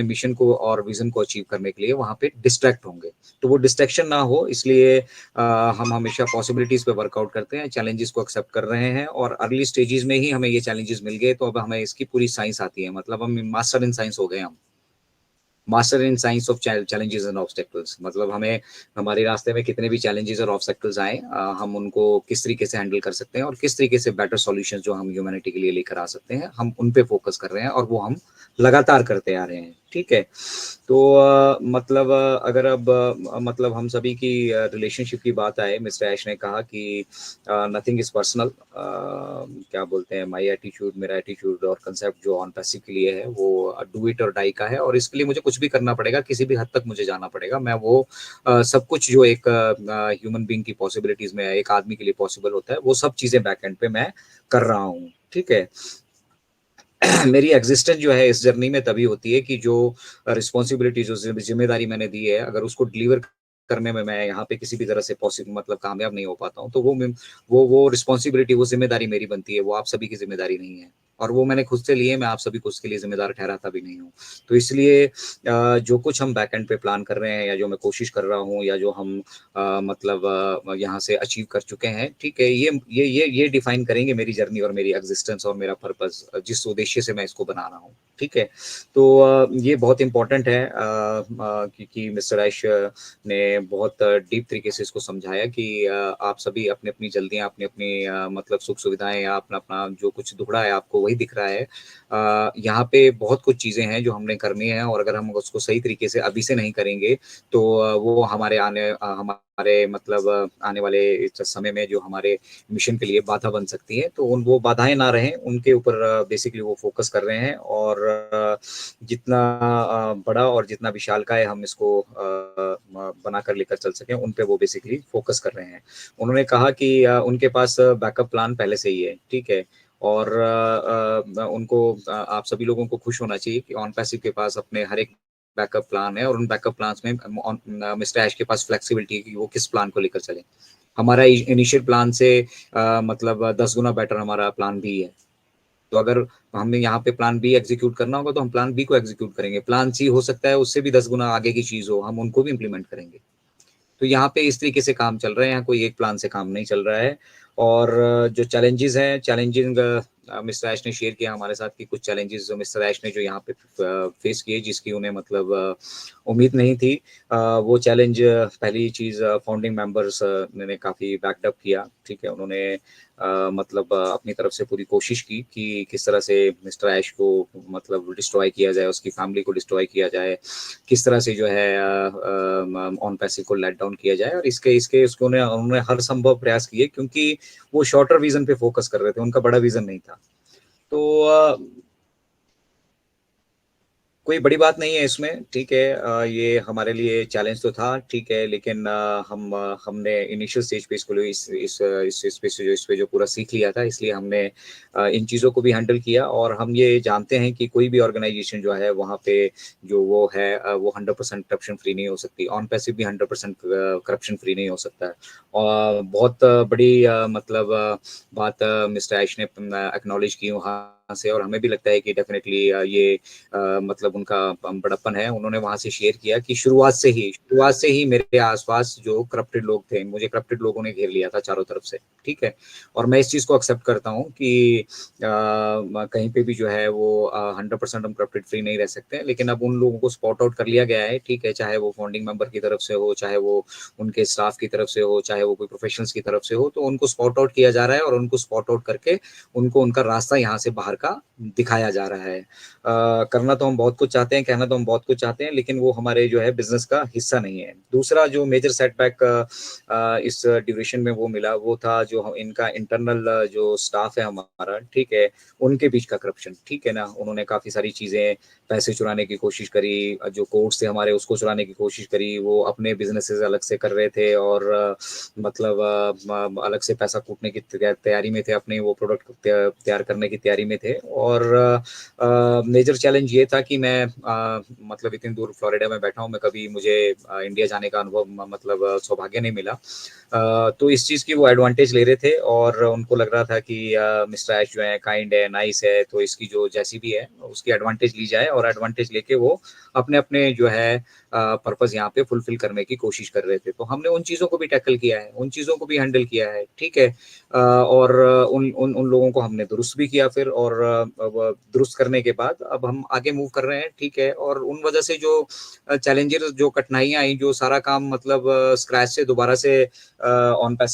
Mission को और vision को अचीव करने के लिए वहाँ पे डिस्ट्रैक्ट होंगे। तो वो डिस्ट्रैक्शन ना हो, इसलिए हम हमेशा पॉसिबिलिटीज पे वर्कआउट करते हैं, चैलेंजेस को एक्सेप्ट कर रहे हैं, और अर्ली स्टेजेस में ही हमें ये चैलेंजेस मिल गए, तो अब हमें इसकी पूरी साइंस आती है, मतलब हम मास्टर इन साइंस हो गए, हम master in science of challenges and obstacles. मतलब हमें हमारे रास्ते में कितने भी चैलेंजेस और ऑब्स्टेकल्स आए, हम उनको किस तरीके से हैंडल कर सकते हैं और किस तरीके से बेटर सॉल्यूशंस जो हम ह्यूमैनिटी के लिए लेकर आ सकते हैं, हम उन पे फोकस कर रहे हैं, और वो हम लगातार करते आ रहे हैं। ठीक है। तो मतलब अगर अब मतलब हम सभी की रिलेशनशिप की बात आए, मिस्टर ऐश ने कहा कि नथिंग इज पर्सनल, क्या बोलते हैं, माय एटीट्यूड, मेरा एटीट्यूड और कंसेप्ट जो ऑन पैसिव के लिए है वो डू इट और डाई का है, और इसके लिए मुझे कुछ भी करना पड़ेगा, किसी भी हद तक मुझे जाना पड़ेगा, मैं वो सब कुछ जो एक ह्यूमन बीइंग की पॉसिबिलिटीज में एक आदमी के लिए पॉसिबल होता है, वो सब चीजें बैक एंड पे मैं कर रहा हूँ। ठीक है। मेरी एग्जिस्टेंस जो है इस जर्नी में तभी होती है कि जो रिस्पॉन्सिबिलिटी, जो जिम्मेदारी मैंने दी है, अगर उसको डिलीवर करने में मैं यहाँ पे किसी भी तरह से पॉसिबल मतलब कामयाब नहीं हो पाता हूँ, तो वो रिस्पॉन्सिबिलिटी, वो जिम्मेदारी मेरी बनती है, वो आप सभी की जिम्मेदारी नहीं है, और वो मैंने खुद से लिए, मैं आप सभी को उसके लिए जिम्मेदार ठहराता भी नहीं हूँ। तो इसलिए जो कुछ हम बैक एंड पे प्लान कर रहे हैं, या जो मैं कोशिश कर रहा हूँ, या जो हम मतलब यहाँ से अचीव कर चुके हैं, ठीक है, ये डिफाइन करेंगे मेरी जर्नी और मेरी एग्जिस्टेंस और मेरा पर्पस, जिस उद्देश्य से मैं इसको बना रहा हूँ। ठीक है। तो ये बहुत इंपॉर्टेंट है, क्योंकि मिस्टर ऐश ने बहुत डीप तरीके से इसको समझाया कि आप सभी अपनी अपनी जल्दियां, अपनी अपनी मतलब सुख सुविधाएं, या अपना अपना जो कुछ दुखड़ा है आपको वही दिख रहा है। यहाँ पे बहुत कुछ चीजें हैं जो हमने करनी है, और अगर हम उसको सही तरीके से अभी से नहीं करेंगे, तो वो हमारे मतलब आने वाले इस समय में जो हमारे मिशन के लिए बाधा बन सकती है, तो वो बाधाएं ना रहें, उनके ऊपर बेसिकली वो फोकस कर रहे हैं, और जितना बड़ा और जितना विशालकाय हम इसको बनाकर लेकर चल सकें, उन पे वो बेसिकली फोकस कर रहे हैं। उन्होंने कहा कि उनके पास बैकअप प्लान पहले से ही है। ठीक है। और उनको आप सभी लोगों को खुश होना चाहिए कि ऑन पैसिव के पास अपने हर एक बैकअप प्लान है, और उन बैकअप प्लान्स में मिस्टर ऐश के पास फ्लेक्सिबिलिटी है कि वो किस प्लान को लेकर चले। हमारा इनिशियल प्लान से मतलब 10 गुना बेटर हमारा प्लान भी है। तो अगर हमें यहाँ पे प्लान बी एग्जीक्यूट करना होगा, तो हम प्लान बी को एग्जीक्यूट करेंगे, प्लान सी हो सकता है उससे भी 10 गुना आगे की चीज हो, हम उनको भी इम्प्लीमेंट करेंगे। तो यहाँ पे इस तरीके से काम चल रहा है, यहाँ कोई एक प्लान से काम नहीं चल रहा है। और जो चैलेंजेस हैं, चैलेंजिंग मिस्टर ऐश ने शेयर किया हमारे साथ कि कुछ चैलेंजेस जो मिस्टर ऐश ने जो यहाँ पे फेस किए, जिसकी उन्हें मतलब उम्मीद नहीं थी। वो चैलेंज, पहली चीज, फाउंडिंग मेंबर्स ने काफी बैकअप किया। ठीक है। उन्होंने मतलब अपनी तरफ से पूरी कोशिश की कि किस तरह से मिस्टर ऐश को मतलब डिस्ट्रॉय किया जाए, उसकी फैमिली को डिस्ट्रॉय किया जाए, किस तरह से जो है ऑन पैसिव को लेट डाउन किया जाए, और इसके इसके उसको उन्होंने हर संभव प्रयास किए, क्योंकि वो शॉर्टर विजन पे फोकस कर रहे थे, उनका बड़ा विजन नहीं था। तो कोई बड़ी बात नहीं है इसमें। ठीक है। ये हमारे लिए चैलेंज तो था। ठीक है। लेकिन हमने इनिशियल स्टेज पे इसको इस पे जो पूरा सीख लिया था, इसलिए हमने इन चीज़ों को भी हैंडल किया, और हम ये जानते हैं कि कोई भी ऑर्गेनाइजेशन जो है वहाँ पे जो वो है वो 100% करप्शन फ्री नहीं हो सकती, ऑन पैसिव भी 100% करप्शन फ्री नहीं हो सकता है। और बहुत बड़ी मतलब बात मिस्टर ऐश ने एक्नॉलेज की वहाँ से, और हमें भी लगता है कि डेफिनेटली ये मतलब उनका बड़प्पन है। उन्होंने वहां से शेयर किया कि शुरुआत से ही मेरे आसपास जो करप्टेड लोग थे, मुझे करप्टेड लोगों ने घेर लिया था चारों तरफ से। ठीक है। और मैं इस चीज को एक्सेप्ट करता हूँ कि कहीं पे भी जो है वो 100% हम करप्टेड फ्री नहीं रह सकते, लेकिन अब उन लोगों को स्पॉट आउट कर लिया गया है। ठीक है। चाहे वो फाउंडिंग मेंबर की तरफ से हो, चाहे वो उनके स्टाफ की तरफ से हो, चाहे वो कोई प्रोफेशनल्स की तरफ से हो, तो उनको स्पॉट आउट किया जा रहा है, और उनको स्पॉट आउट करके उनको उनका रास्ता यहाँ से बाहर का दिखाया जा रहा है। करना तो हम बहुत कुछ चाहते हैं, कहना तो हम बहुत कुछ चाहते हैं, लेकिन वो हमारे जो है बिजनेस का हिस्सा नहीं है। दूसरा जो मेजर सेटबैक इस ड्यूरेशन में वो मिला, वो था जो इनका इंटरनल जो स्टाफ है हमारा, ठीक है, उनके बीच का करप्शन। ठीक है ना। उन्होंने काफी सारी चीजें, पैसे चुराने की कोशिश करी, जो कोर्स थे हमारे उसको चुराने की कोशिश करी, वो अपने बिजनेसेस अलग से कर रहे थे, और मतलब अलग से पैसा कूटने की तैयारी में थे, अपने वो प्रोडक्ट तैयार करने की तैयारी में थे। थे और मेजर चैलेंज ये था कि मैं मतलब इतनी दूर फ्लोरिडा में बैठा हूँ, मैं कभी मुझे इंडिया जाने का अनुभव मतलब सौभाग्य नहीं मिला। तो इस चीज़ की वो एडवांटेज ले रहे थे और उनको लग रहा था कि मिस्टर ऐश जो है काइंड है, नाइस है, तो इसकी जो जैसी भी है उसकी एडवांटेज ली जाए और एडवांटेज लेके वो अपने-अपने जो है पर्पज़ यहाँ पे फुलफ़िल करने की कोशिश कर रहे थे। तो हमने उन चीज़ों को भी टैकल किया है, उन चीज़ों को भी हैंडल किया है, ठीक है। और उन उन उन लोगों को हमने दुरुस्त भी किया फिर और अब दुरुस्त करने के बाद अब हम आगे मूव कर रहे हैं, ठीक है। और उन वजह से जो चैलेंजेस जो कठिनाइयाँ आई, जो सारा काम मतलब स्क्रैच से दोबारा से ऑन पैसिव